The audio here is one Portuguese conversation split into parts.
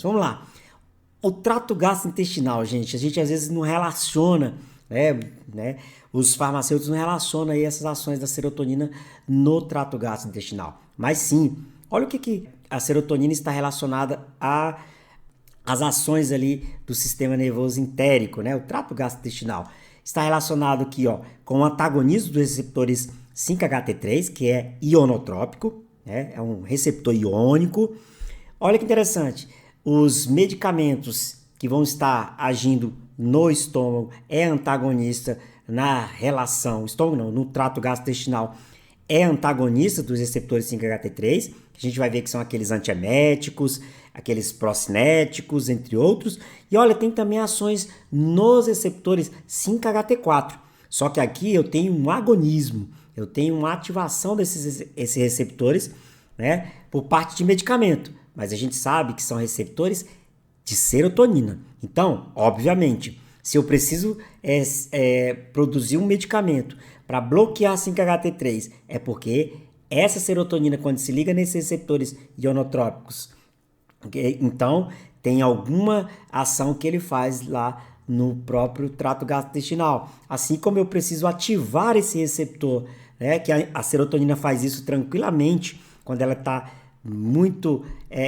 ações. Vamos lá. O trato gastrointestinal, gente, a gente às vezes não relaciona, né, os farmacêuticos não relacionam aí essas ações da serotonina no trato gastrointestinal. Mas sim, olha o que a serotonina está relacionada às ações ali do sistema nervoso entérico, né, o trato gastrointestinal. Está relacionado aqui, ó, com o antagonismo dos receptores 5-HT3, que é ionotrópico, né, é um receptor iônico. Olha que interessante, os medicamentos que vão estar agindo no estômago é antagonista na relação, estômago não, no trato gastrointestinal é antagonista dos receptores 5-HT3, a gente vai ver que são aqueles antieméticos, aqueles procinéticos, entre outros. E olha, tem também ações nos receptores 5-HT4, só que aqui eu tenho um agonismo, eu tenho uma ativação desses receptores, né, por parte de medicamento, mas a gente sabe que são receptores de serotonina. Então, obviamente, se eu preciso produzir um medicamento para bloquear 5-HT3, é porque essa serotonina, quando se liga nesses receptores ionotrópicos, então tem alguma ação que ele faz lá no próprio trato gastrointestinal. Assim como eu preciso ativar esse receptor, né, que a serotonina faz isso tranquilamente quando ela está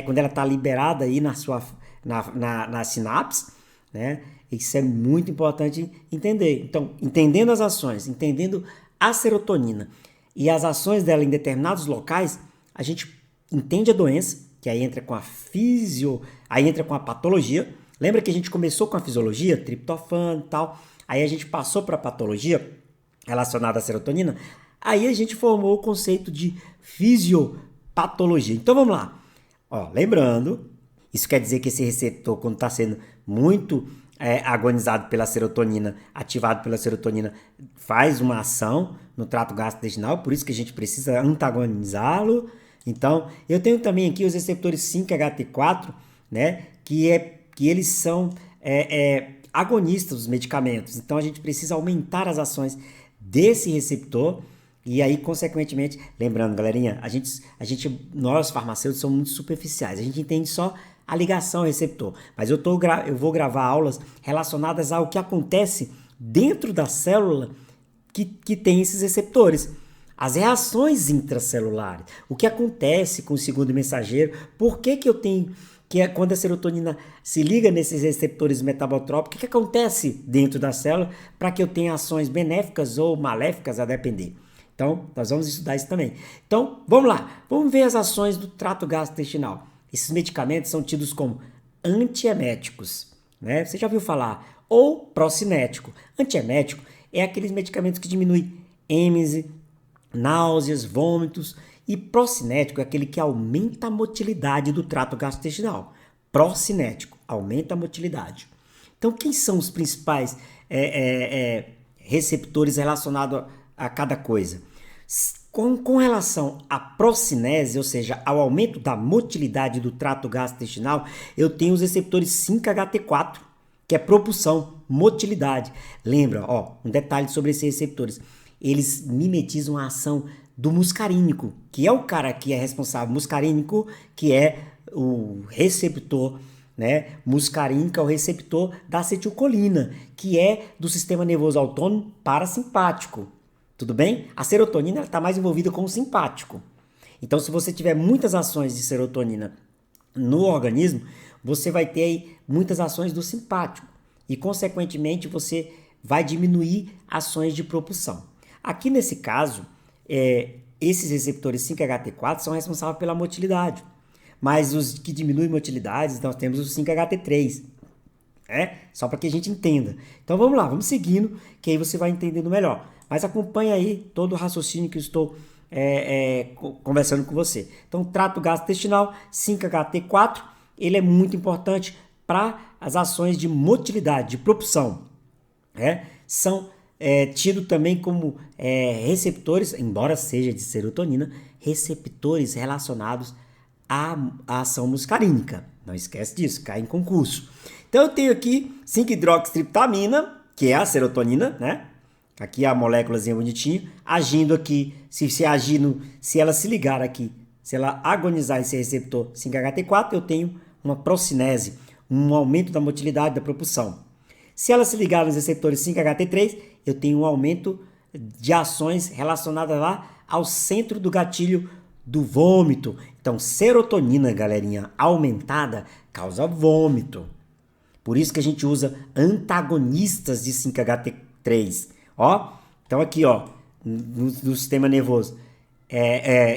quando ela está liberada aí na sinapse, né? Isso é muito importante entender. Então, entendendo as ações, entendendo a serotonina e as ações dela em determinados locais, a gente entende a doença, que aí entra com aí entra com a patologia. Lembra que a gente começou com a fisiologia, triptofano e tal, aí a gente passou para a patologia relacionada à serotonina, aí a gente formou o conceito de fisiopatologia. Então vamos lá. Ó, lembrando, isso quer dizer que esse receptor, quando está sendo muito agonizado pela serotonina, ativado pela serotonina, faz uma ação no trato gastrointestinal, por isso que a gente precisa antagonizá-lo. Então, eu tenho também aqui os receptores 5-HT4, né, que eles são agonistas dos medicamentos. Então, a gente precisa aumentar as ações desse receptor e aí, consequentemente, lembrando, galerinha, nós farmacêuticos somos muito superficiais, a gente entende só a ligação ao receptor, mas eu vou gravar aulas relacionadas ao que acontece dentro da célula que tem esses receptores, as reações intracelulares, o que acontece com o segundo mensageiro, por que eu tenho quando a serotonina se liga nesses receptores metabotrópicos, o que acontece dentro da célula para que eu tenha ações benéficas ou maléficas a depender. Então, nós vamos estudar isso também. Então, vamos lá. Vamos ver as ações do trato gastrointestinal. Esses medicamentos são tidos como antieméticos, né? Você já ouviu falar? Ou procinético. Antiemético é aqueles medicamentos que diminuem êmese, náuseas, vômitos. E procinético é aquele que aumenta a motilidade do trato gastrointestinal. Procinético, aumenta a motilidade. Então, quem são os principais receptores relacionados a cada coisa? Com relação à procinese, ou seja, ao aumento da motilidade do trato gastrointestinal, eu tenho os receptores 5-HT4, que é propulsão, motilidade. Lembra, ó, um detalhe sobre esses receptores. Eles mimetizam a ação do muscarínico, que é o cara que é responsável, muscarínico, que é o receptor, né? Muscarínico é o receptor da acetilcolina, que é do sistema nervoso autônomo parasimpático. Tudo bem? A serotonina está mais envolvida com o simpático. Então, se você tiver muitas ações de serotonina no organismo, você vai ter aí muitas ações do simpático e, consequentemente, você vai diminuir ações de propulsão. Aqui, nesse caso, esses receptores 5-HT4 são responsáveis pela motilidade, mas os que diminuem motilidade, nós temos os 5-HT3, só para que a gente entenda. Então, vamos lá, vamos seguindo, que aí você vai entendendo melhor. Mas acompanha aí todo o raciocínio que eu estou conversando com você. Então, trato gastrointestinal 5-HT4, ele é muito importante para as ações de motilidade, de propulsão. São tidos também como receptores, embora seja de serotonina, receptores relacionados à ação muscarínica. Não esquece disso, cai em concurso. Então, eu tenho aqui 5-hidroxitriptamina, que é a serotonina, né? Aqui a moléculazinha bonitinha, agindo aqui, se ela se ligar aqui, se ela agonizar esse receptor 5-HT4, eu tenho uma procinese, um aumento da motilidade da propulsão. Se ela se ligar nos receptores 5-HT3, eu tenho um aumento de ações relacionadas lá ao centro do gatilho do vômito. Então, serotonina, galerinha, aumentada causa vômito. Por isso que a gente usa antagonistas de 5-HT3. Ó, então aqui, ó, no sistema nervoso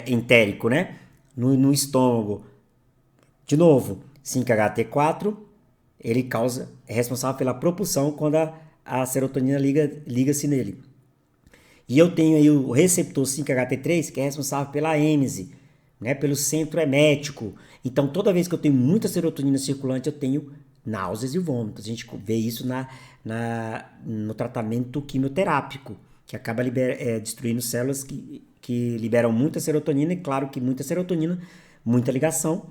entérico, né? No estômago. De novo, 5-HT4, ele é responsável pela propulsão quando a serotonina liga-se nele. E eu tenho aí o receptor 5-HT3, que é responsável pela êmese, né, pelo centro emético. Então, toda vez que eu tenho muita serotonina circulante, eu tenho náuseas e vômitos. A gente vê isso no tratamento quimioterápico, que acaba destruindo células que liberam muita serotonina, e claro que muita serotonina, muita ligação.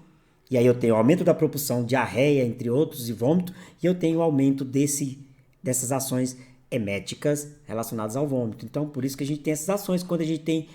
E aí eu tenho aumento da propulsão, diarreia, entre outros, e vômito, e eu tenho aumento dessas ações eméticas relacionadas ao vômito. Então, por isso que a gente tem essas ações quando a gente tem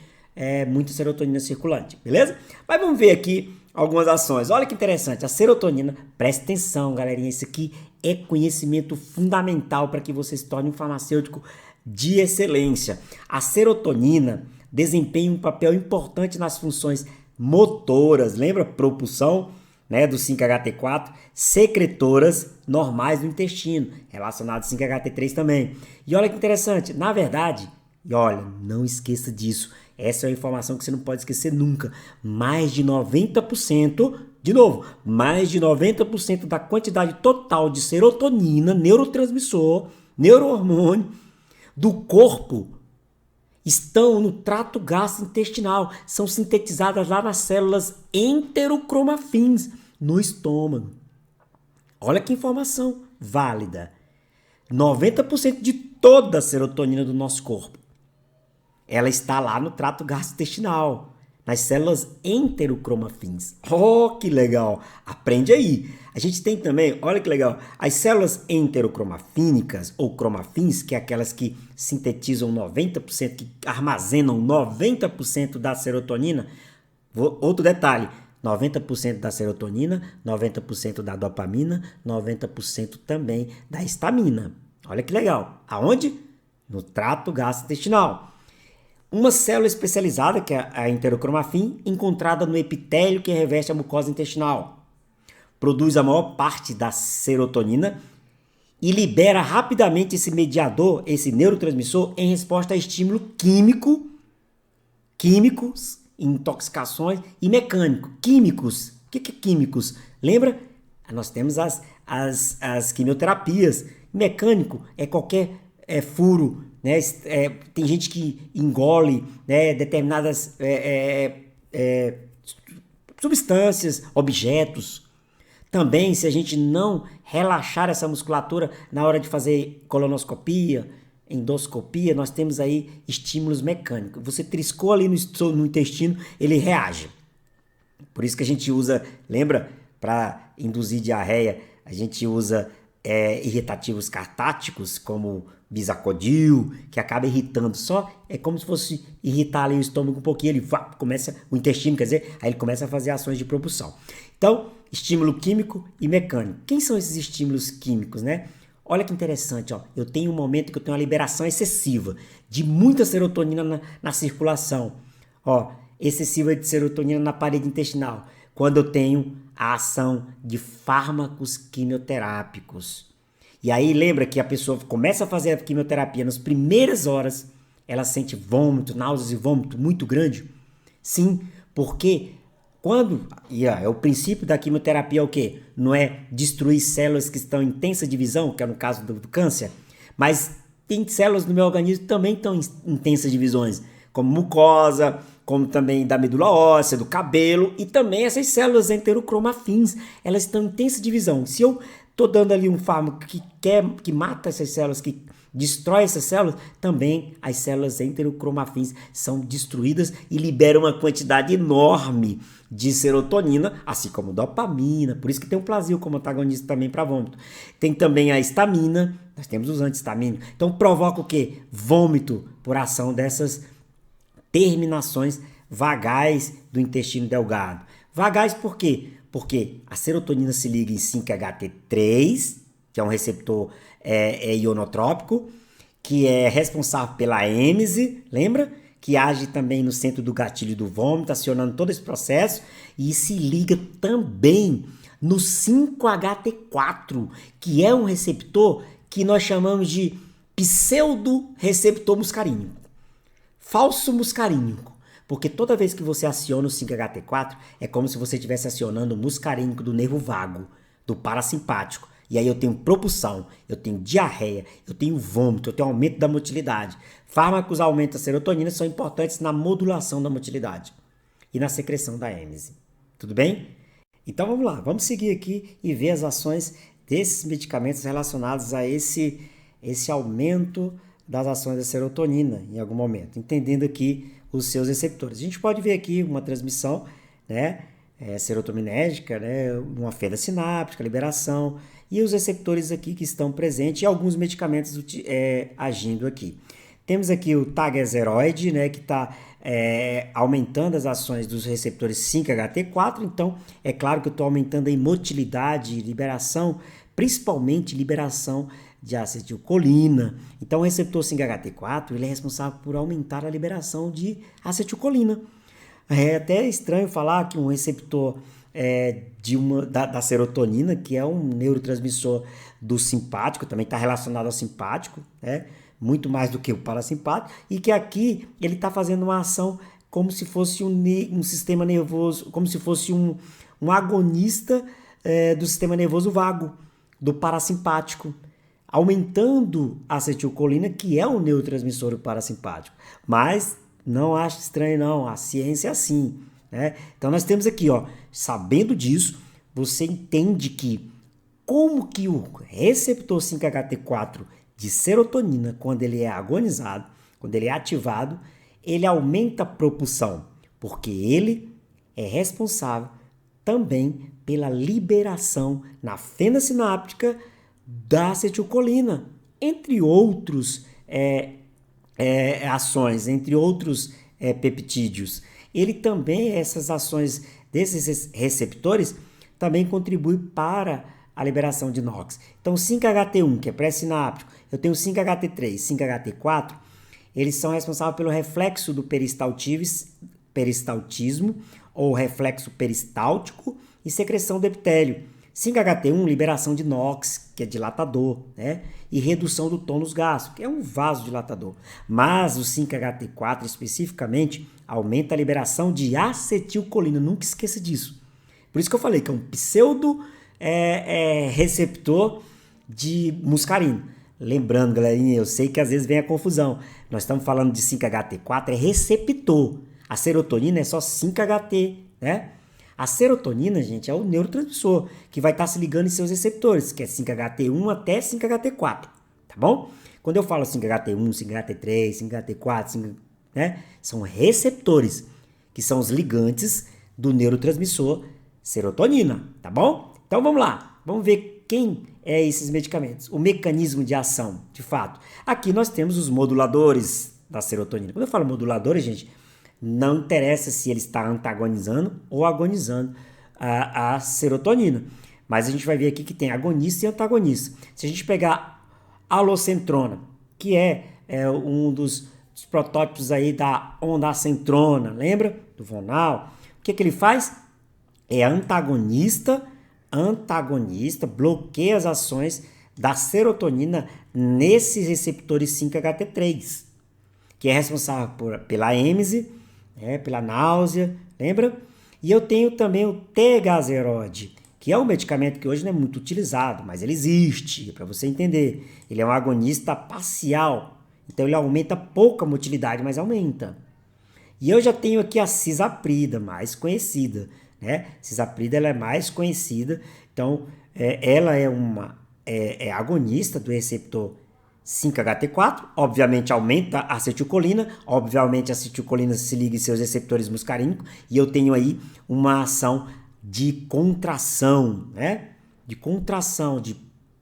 muita serotonina circulante, beleza? Mas vamos ver aqui algumas ações. Olha que interessante, a serotonina, presta atenção, galerinha, isso aqui é conhecimento fundamental para que você se torne um farmacêutico de excelência. A serotonina desempenha um papel importante nas funções motoras, lembra? Propulsão, né, do 5-HT4, secretoras normais do intestino, relacionadas ao 5-HT3 também. E olha que interessante, na verdade, e olha, não esqueça disso, essa é uma informação que você não pode esquecer nunca, mais de 90%, de novo, mais de 90% da quantidade total de serotonina, neurotransmissor, neurohormônio, do corpo estão no trato gastrointestinal, são sintetizadas lá nas células enterocromafins no estômago. Olha que informação válida. 90% de toda a serotonina do nosso corpo, ela está lá no trato gastrointestinal, nas células enterocromafins. Oh, que legal! Aprende aí. A gente tem também, olha que legal, as células enterocromafínicas ou cromafins, que é aquelas que sintetizam 90%, que armazenam 90% da serotonina. Outro detalhe, 90% da serotonina, 90% da dopamina, 90% também da histamina. Olha que legal. Aonde? No trato gastrointestinal. Uma célula especializada, que é a enterocromafim, encontrada no epitélio que reveste a mucosa intestinal. Produz a maior parte da serotonina e libera rapidamente esse mediador, esse neurotransmissor, em resposta a estímulo químicos, intoxicações e mecânico. Químicos. O que é químicos? Lembra? Nós temos as quimioterapias. Mecânico é qualquer furo, né? Tem gente que engole, né, determinadas substâncias, objetos. Também, se a gente não relaxar essa musculatura na hora de fazer colonoscopia, endoscopia, nós temos aí estímulos mecânicos. Você triscou ali no intestino, ele reage. Por isso que a gente usa, lembra? Para induzir diarreia, a gente usa irritativos cartáticos, como bisacodil, que acaba irritando só. É como se fosse irritar ali o estômago um pouquinho, ele começa, o intestino, quer dizer, aí ele começa a fazer ações de propulsão. Então, estímulo químico e mecânico. Quem são esses estímulos químicos, né? Olha que interessante, ó. Eu tenho um momento que eu tenho uma liberação excessiva de muita serotonina na circulação. Ó, excessiva de serotonina na parede intestinal. Quando eu tenho a ação de fármacos quimioterápicos. E aí lembra que a pessoa começa a fazer a quimioterapia nas primeiras horas, ela sente vômito, náuseas e vômito muito grande? Sim, porque o princípio da quimioterapia é o quê? Não é destruir células que estão em tensa divisão, que é no caso do câncer, mas tem células no meu organismo que também estão em tensas divisões, como mucosa, como também da medula óssea, do cabelo, e também essas células enterocromafins, elas estão em tensa divisão. Se eu estou dando ali um fármaco que mata essas células, que destrói essas células, também as células enterocromafins são destruídas e liberam uma quantidade enorme de serotonina, assim como dopamina, por isso que tem o Plasil como antagonista também para vômito. Tem também a histamina, nós temos os antihistamínicos, então provoca o quê? Vômito por ação dessas terminações vagais do intestino delgado. Vagais por quê? Porque a serotonina se liga em 5-HT3, que é um receptor ionotrópico, que é responsável pela êmese, lembra? Que age também no centro do gatilho do vômito, acionando todo esse processo, e se liga também no 5-HT4, que é um receptor que nós chamamos de pseudo-receptor muscarínico, falso muscarínico, porque toda vez que você aciona o 5-HT4, é como se você estivesse acionando o muscarínico do nervo vago, do parasimpático. E aí eu tenho propulsão, eu tenho diarreia, eu tenho vômito, eu tenho aumento da motilidade. Fármacos aumentam a serotonina são importantes na modulação da motilidade e na secreção da êmese. Tudo bem? Então vamos lá, vamos seguir aqui e ver as ações desses medicamentos relacionados a esse aumento das ações da serotonina em algum momento, entendendo aqui os seus receptores. A gente pode ver aqui uma transmissão, né, serotoninérgica, né, uma fenda sináptica, liberação, e os receptores aqui que estão presentes e alguns medicamentos agindo aqui. Temos aqui o tagezeroide, né, que está aumentando as ações dos receptores 5-HT4, então é claro que eu estou aumentando a motilidade e liberação, principalmente liberação de acetilcolina. Então o receptor 5-HT4 ele é responsável por aumentar a liberação de acetilcolina. É até estranho falar que um receptor da serotonina, que é um neurotransmissor do simpático, também está relacionado ao simpático, né? Muito mais do que o parasimpático, e que aqui ele está fazendo uma ação como se fosse um sistema nervoso, como se fosse um agonista do sistema nervoso vago, do parasimpático, aumentando a acetilcolina, que é o neurotransmissor do parasimpático. Mas não acho estranho não, a ciência é assim, né? Então nós temos aqui, ó, sabendo disso, você entende que como que o receptor 5-HT4 de serotonina, quando ele é agonizado, quando ele é ativado, ele aumenta a propulsão, porque ele é responsável também pela liberação na fenda sináptica da acetilcolina, entre outros ações, entre outros peptídeos. Ele também, essas ações desses receptores, também contribui para a liberação de NOx. Então, 5-HT1, que é pré-sináptico, eu tenho 5-HT3, 5-HT4, eles são responsáveis pelo reflexo do peristaltismo, ou reflexo peristáltico, e secreção do epitélio. 5-HT1, liberação de NOx, que é dilatador, né? E redução do tônus gástrico, que é um vasodilatador. Mas o 5-HT4, especificamente, aumenta a liberação de acetilcolina. Nunca esqueça disso. Por isso que eu falei que é um pseudo receptor de muscarino. Lembrando, galerinha, eu sei que às vezes vem a confusão. Nós estamos falando de 5-HT4, é receptor. A serotonina é só 5-HT, né? A serotonina, gente, é o neurotransmissor que vai estar se ligando em seus receptores, que é 5-HT1 até 5-HT4, tá bom? Quando eu falo 5-HT1, 5-HT3, 5-HT4, né? São receptores, que são os ligantes do neurotransmissor serotonina, tá bom? Então vamos lá, vamos ver quem é esses medicamentos, o mecanismo de ação, de fato. Aqui nós temos os moduladores da serotonina. Quando eu falo moduladores, gente, não interessa se ele está antagonizando ou agonizando a serotonina. Mas a gente vai ver aqui que tem agonista e antagonista. Se a gente pegar a alocentrona, que é um dos protótipos aí da ondansetrona, lembra? Do Von-Al. O que ele faz? É antagonista, bloqueia as ações da serotonina nesses receptores 5-HT3, que é responsável pela êmese, pela náusea, lembra? E eu tenho também o tegazeroide, que é um medicamento que hoje não é muito utilizado, mas ele existe, para você entender. Ele é um agonista parcial, então ele aumenta pouco a motilidade, mas aumenta. E eu já tenho aqui a cisaprida, mais conhecida, né? Cisaprida ela é mais conhecida, então ela é agonista do receptor 5-HT4, obviamente aumenta a acetilcolina, obviamente a acetilcolina se liga em seus receptores muscarínicos, e eu tenho aí uma ação de contração, né? De contração, de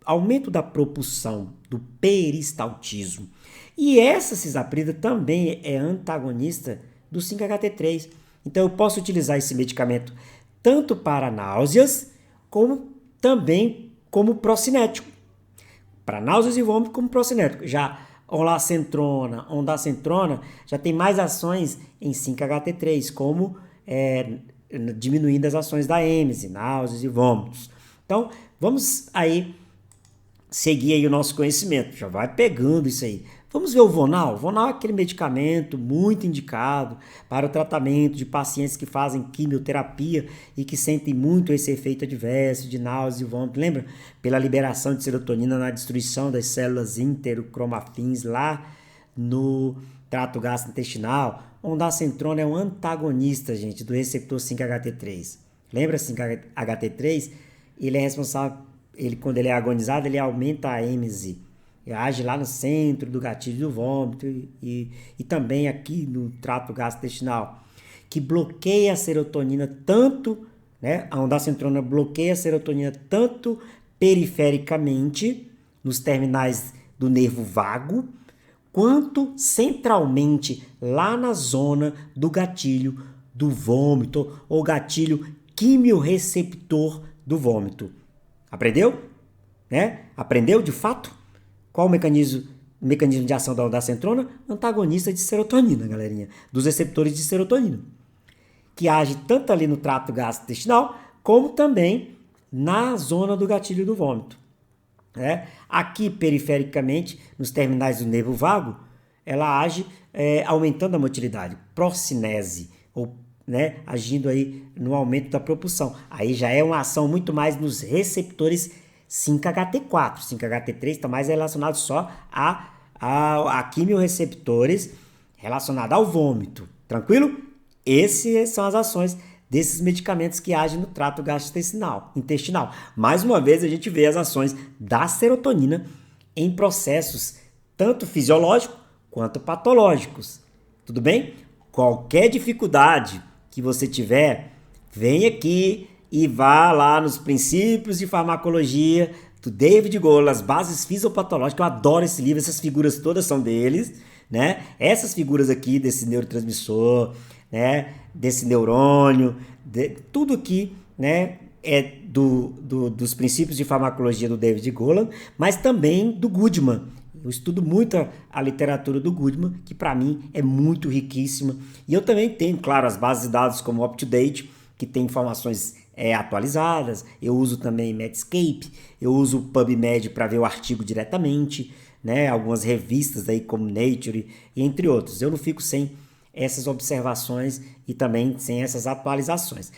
aumento da propulsão, do peristaltismo. E essa cisaprida também é antagonista do 5-HT3. Então eu posso utilizar esse medicamento tanto para náuseas, como também como procinético. Para náuseas e vômito como procinético. Já ondansetrona já tem mais ações em 5-HT3, como diminuindo as ações da êmese, náuseas e vômitos. Então, vamos aí seguir aí o nosso conhecimento, já vai pegando isso aí. Vamos ver o Vonal. O Vonal é aquele medicamento muito indicado para o tratamento de pacientes que fazem quimioterapia e que sentem muito esse efeito adverso de náusea e vômito. Lembra? Pela liberação de serotonina na destruição das células intercromafins lá no trato gastrointestinal. Ondansetrona é um antagonista, gente, do receptor 5-HT3. Lembra 5-HT3? Ele é responsável, quando ele é agonizado, ele aumenta a êmese. Age lá no centro do gatilho do vômito e também aqui no trato gastrointestinal, que bloqueia a serotonina tanto, né? A ondansetrona bloqueia a serotonina tanto perifericamente, nos terminais do nervo vago, quanto centralmente lá na zona do gatilho do vômito ou gatilho quimiorreceptor do vômito. Aprendeu? Né? Aprendeu de fato? Qual o mecanismo de ação da ondansetrona? Antagonista de serotonina, galerinha, dos receptores de serotonina, que age tanto ali no trato gastrointestinal, como também na zona do gatilho do vômito. Aqui, perifericamente, nos terminais do nervo vago, ela age aumentando a motilidade, procinese, ou agindo aí no aumento da propulsão. Aí já é uma ação muito mais nos receptores 5-HT4. 5-HT3 está mais relacionado só a quimiorreceptores relacionados ao vômito. Tranquilo? Essas são as ações desses medicamentos que agem no trato gastrointestinal. Mais uma vez, a gente vê as ações da serotonina em processos tanto fisiológicos quanto patológicos. Tudo bem? Qualquer dificuldade que você tiver, vem aqui e vá lá nos princípios de farmacologia do David Golan, as bases fisiopatológicas. Eu adoro esse livro, essas figuras todas são deles, né? Essas figuras aqui desse neurotransmissor, né? Desse neurônio, tudo aqui, né? É dos princípios de farmacologia do David Golan, mas também do Goodman. Eu estudo muito a literatura do Goodman, que para mim é muito riquíssima. E eu também tenho, claro, as bases de dados como UpToDate, que tem informações atualizadas. Eu uso também Medscape, eu uso o PubMed para ver o artigo diretamente, né? Algumas revistas aí como Nature e entre outros. Eu não fico sem essas observações e também sem essas atualizações.